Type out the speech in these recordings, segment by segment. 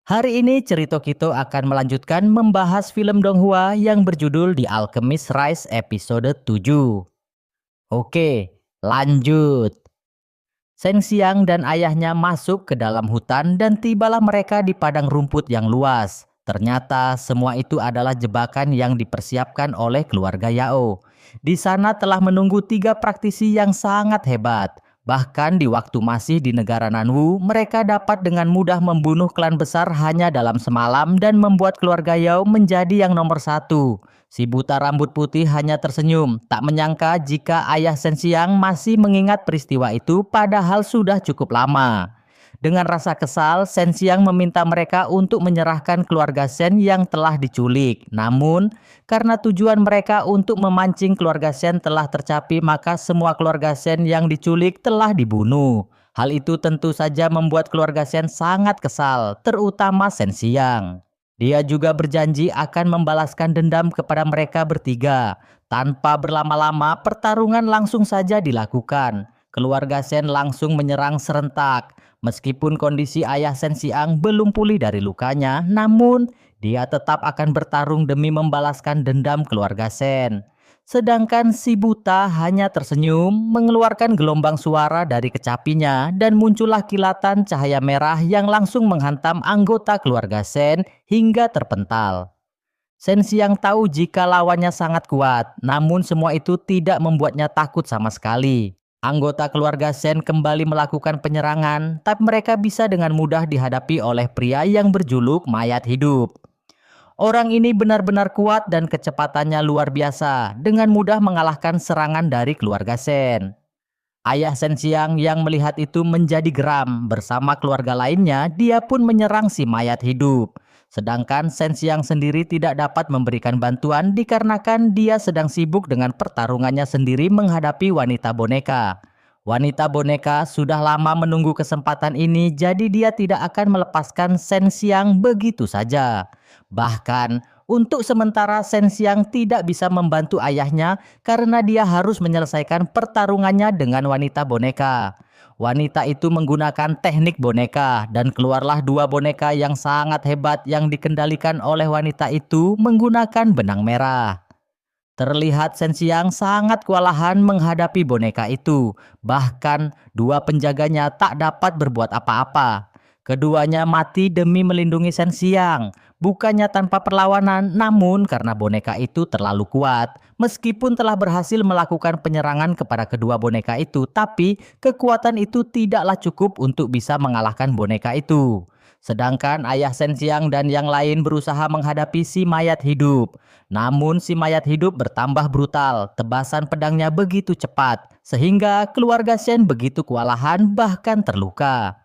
Hari ini Cerita Kito akan melanjutkan membahas film Donghua yang berjudul The Alchemist Rise episode 7. Oke, lanjut. Seng Xiang dan ayahnya masuk ke dalam hutan dan tibalah mereka di padang rumput yang luas. Ternyata semua itu adalah jebakan yang dipersiapkan oleh keluarga Yao. Di sana telah menunggu 3 praktisi yang sangat hebat. Bahkan di waktu masih di negara Nanwu, mereka dapat dengan mudah membunuh klan besar hanya dalam semalam dan membuat keluarga Yao menjadi yang nomor 1. Si buta rambut putih hanya tersenyum, tak menyangka jika ayah Shen Xiang masih mengingat peristiwa itu padahal sudah cukup lama. Dengan rasa kesal, Shen Xiang meminta mereka untuk menyerahkan keluarga Shen yang telah diculik. Namun, karena tujuan mereka untuk memancing keluarga Shen telah tercapai, maka semua keluarga Shen yang diculik telah dibunuh. Hal itu tentu saja membuat keluarga Shen sangat kesal, terutama Shen Xiang. Dia juga berjanji akan membalaskan dendam kepada mereka bertiga. Tanpa berlama-lama, pertarungan langsung saja dilakukan. Keluarga Shen langsung menyerang serentak. Meskipun kondisi ayah Shen Xiang belum pulih dari lukanya, namun dia tetap akan bertarung demi membalaskan dendam keluarga Shen. Sedangkan si buta hanya tersenyum, mengeluarkan gelombang suara dari kecapinya dan muncullah kilatan cahaya merah yang langsung menghantam anggota keluarga Shen hingga terpental. Shen Xiang tahu jika lawannya sangat kuat, namun semua itu tidak membuatnya takut sama sekali. Anggota keluarga Shen kembali melakukan penyerangan, tapi mereka bisa dengan mudah dihadapi oleh pria yang berjuluk mayat hidup. Orang ini benar-benar kuat dan kecepatannya luar biasa, dengan mudah mengalahkan serangan dari keluarga Shen. Ayah Shen Xiang yang melihat itu menjadi geram. Bersama keluarga lainnya, dia pun menyerang si mayat hidup. Sedangkan Shen Xiang sendiri tidak dapat memberikan bantuan dikarenakan dia sedang sibuk dengan pertarungannya sendiri menghadapi wanita boneka. Wanita boneka sudah lama menunggu kesempatan ini, jadi dia tidak akan melepaskan Shen Xiang begitu saja. Bahkan, untuk sementara Shen Xiang tidak bisa membantu ayahnya karena dia harus menyelesaikan pertarungannya dengan wanita boneka. Wanita itu menggunakan teknik boneka dan keluarlah 2 boneka yang sangat hebat yang dikendalikan oleh wanita itu menggunakan benang merah. Terlihat Shen Xiang sangat kewalahan menghadapi boneka itu. Bahkan 2 penjaganya tak dapat berbuat apa-apa. Keduanya mati demi melindungi Shen Xiang. Bukannya tanpa perlawanan, namun karena boneka itu terlalu kuat. Meskipun telah berhasil melakukan penyerangan kepada kedua boneka itu, tapi kekuatan itu tidaklah cukup untuk bisa mengalahkan boneka itu. Sedangkan ayah Shen Xiang dan yang lain berusaha menghadapi si mayat hidup. Namun si mayat hidup bertambah brutal, tebasan pedangnya begitu cepat, sehingga keluarga Shen begitu kewalahan bahkan terluka.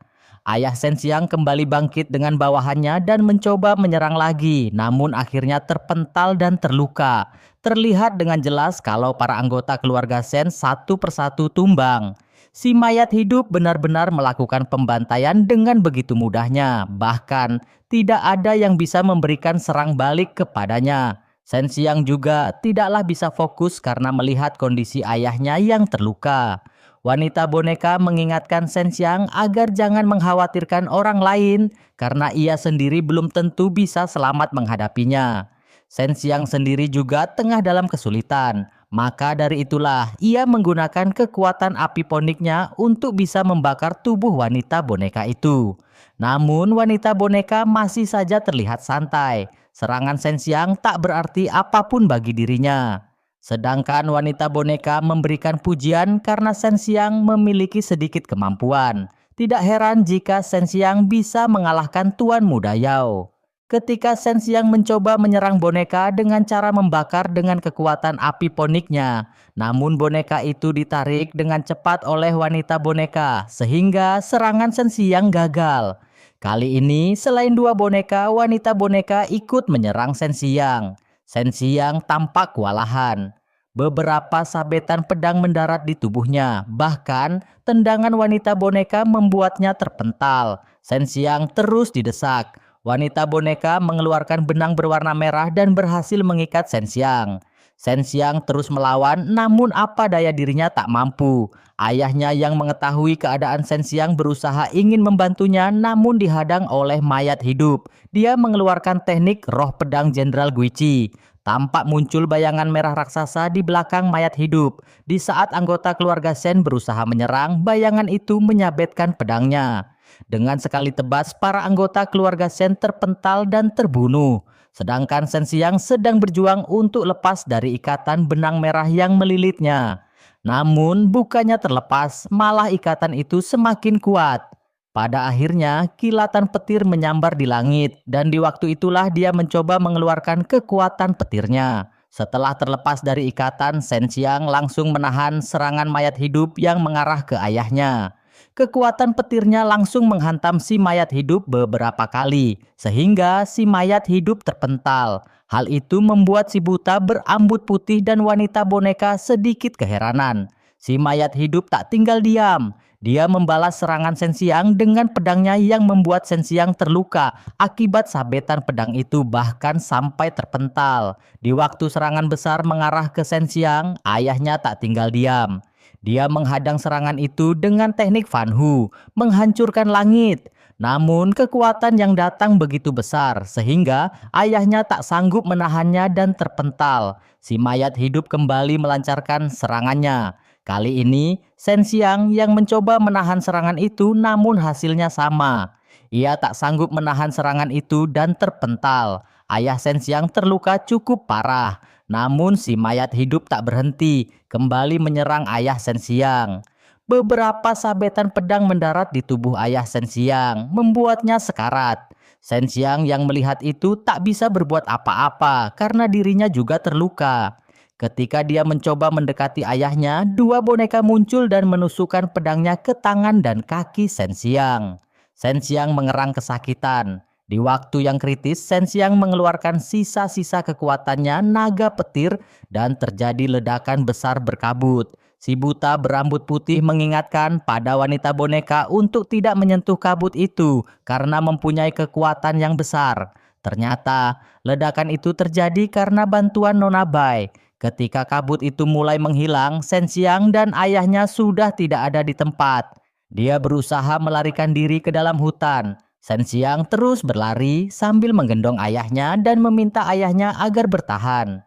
Ayah Shen Xiang kembali bangkit dengan bawahannya dan mencoba menyerang lagi, namun akhirnya terpental dan terluka. Terlihat dengan jelas kalau para anggota keluarga Shen satu persatu tumbang. Si mayat hidup benar-benar melakukan pembantaian dengan begitu mudahnya, bahkan tidak ada yang bisa memberikan serang balik kepadanya. Shen Xiang juga tidaklah bisa fokus karena melihat kondisi ayahnya yang terluka. Wanita boneka mengingatkan Shen Xiang agar jangan mengkhawatirkan orang lain karena ia sendiri belum tentu bisa selamat menghadapinya. Shen Xiang sendiri juga tengah dalam kesulitan. Maka dari itulah ia menggunakan kekuatan api poniknya untuk bisa membakar tubuh wanita boneka itu. Namun wanita boneka masih saja terlihat santai. Serangan Shen Xiang tak berarti apapun bagi dirinya. Sedangkan wanita boneka memberikan pujian karena Shen Xiang memiliki sedikit kemampuan. Tidak heran jika Shen Xiang bisa mengalahkan Tuan Muda Yao. Ketika Shen Xiang mencoba menyerang boneka dengan cara membakar dengan kekuatan api poniknya, namun boneka itu ditarik dengan cepat oleh wanita boneka, sehingga serangan Shen Xiang gagal. Kali ini, selain 2 boneka, wanita boneka ikut menyerang Shen Xiang. Shen Xiang tampak kewalahan. Beberapa sabetan pedang mendarat di tubuhnya. Bahkan, tendangan wanita boneka membuatnya terpental. Shen Xiang terus didesak. Wanita boneka mengeluarkan benang berwarna merah dan berhasil mengikat Shen Xiang. Shen Xiang terus melawan, namun apa daya dirinya tak mampu. Ayahnya yang mengetahui keadaan Shen Xiang berusaha ingin membantunya, namun dihadang oleh mayat hidup. Dia mengeluarkan teknik roh pedang Jenderal Guichi. Tampak muncul bayangan merah raksasa di belakang mayat hidup. Di saat anggota keluarga Shen berusaha menyerang, bayangan itu menyabetkan pedangnya. Dengan sekali tebas, para anggota keluarga Shen terpental dan terbunuh. Sedangkan Shen Xiang sedang berjuang untuk lepas dari ikatan benang merah yang melilitnya. Namun bukannya terlepas, malah ikatan itu semakin kuat. Pada akhirnya, kilatan petir menyambar di langit, dan di waktu itulah dia mencoba mengeluarkan kekuatan petirnya. Setelah terlepas dari ikatan, Shen Xiang langsung menahan serangan mayat hidup yang mengarah ke ayahnya. Kekuatan petirnya langsung menghantam si mayat hidup beberapa kali, sehingga si mayat hidup terpental. Hal itu membuat si buta berambut putih dan wanita boneka sedikit keheranan. Si mayat hidup tak tinggal diam. Dia membalas serangan Shen Xiang dengan pedangnya yang membuat Shen Xiang terluka akibat sabetan pedang itu bahkan sampai terpental. Di waktu serangan besar mengarah ke Shen Xiang, ayahnya tak tinggal diam. Dia menghadang serangan itu dengan teknik Fan Hu, menghancurkan langit. Namun kekuatan yang datang begitu besar sehingga ayahnya tak sanggup menahannya dan terpental. Si mayat hidup kembali melancarkan serangannya. Kali ini Shen Xiang yang mencoba menahan serangan itu namun hasilnya sama. Ia tak sanggup menahan serangan itu dan terpental. Ayah Shen Xiang terluka cukup parah. Namun si mayat hidup tak berhenti, kembali menyerang ayah Shen Xiang. Beberapa sabetan pedang mendarat di tubuh ayah Shen Xiang, membuatnya sekarat. Shen Xiang yang melihat itu tak bisa berbuat apa-apa karena dirinya juga terluka. Ketika dia mencoba mendekati ayahnya, dua boneka muncul dan menusukkan pedangnya ke tangan dan kaki Shen Xiang. Shen Xiang mengerang kesakitan. Di waktu yang kritis, Shen Xiang mengeluarkan sisa-sisa kekuatannya naga petir dan terjadi ledakan besar berkabut. Si buta berambut putih mengingatkan pada wanita boneka untuk tidak menyentuh kabut itu karena mempunyai kekuatan yang besar. Ternyata, ledakan itu terjadi karena bantuan Nona Bai. Ketika kabut itu mulai menghilang, Shen Xiang dan ayahnya sudah tidak ada di tempat. Dia berusaha melarikan diri ke dalam hutan. Shen Xiang terus berlari sambil menggendong ayahnya dan meminta ayahnya agar bertahan.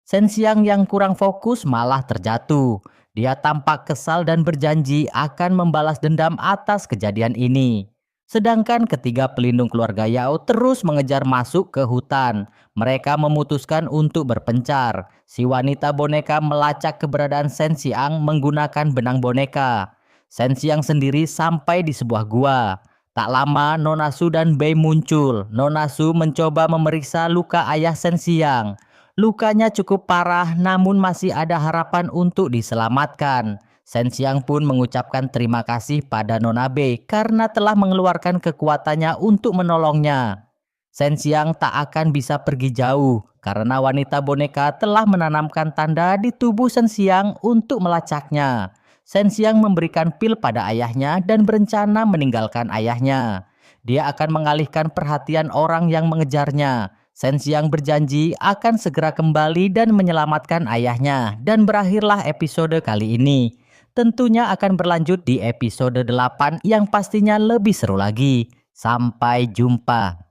Shen Xiang yang kurang fokus malah terjatuh. Dia tampak kesal dan berjanji akan membalas dendam atas kejadian ini. Sedangkan ketiga pelindung keluarga Yao terus mengejar masuk ke hutan. Mereka memutuskan untuk berpencar. Si wanita boneka melacak keberadaan Shen Xiang menggunakan benang boneka. Shen Xiang sendiri sampai di sebuah gua. Tak lama Nona Su dan Bei muncul. Nona Su mencoba memeriksa luka ayah Shen Xiang. Lukanya cukup parah namun masih ada harapan untuk diselamatkan. Shen Xiang pun mengucapkan terima kasih pada Nona Bei karena telah mengeluarkan kekuatannya untuk menolongnya. Shen Xiang tak akan bisa pergi jauh karena wanita boneka telah menanamkan tanda di tubuh Shen Xiang untuk melacaknya. Shen Xiang memberikan pil pada ayahnya dan berencana meninggalkan ayahnya. Dia akan mengalihkan perhatian orang yang mengejarnya. Shen Xiang berjanji akan segera kembali dan menyelamatkan ayahnya. Dan berakhirlah episode kali ini. Tentunya akan berlanjut di episode 8 yang pastinya lebih seru lagi. Sampai jumpa.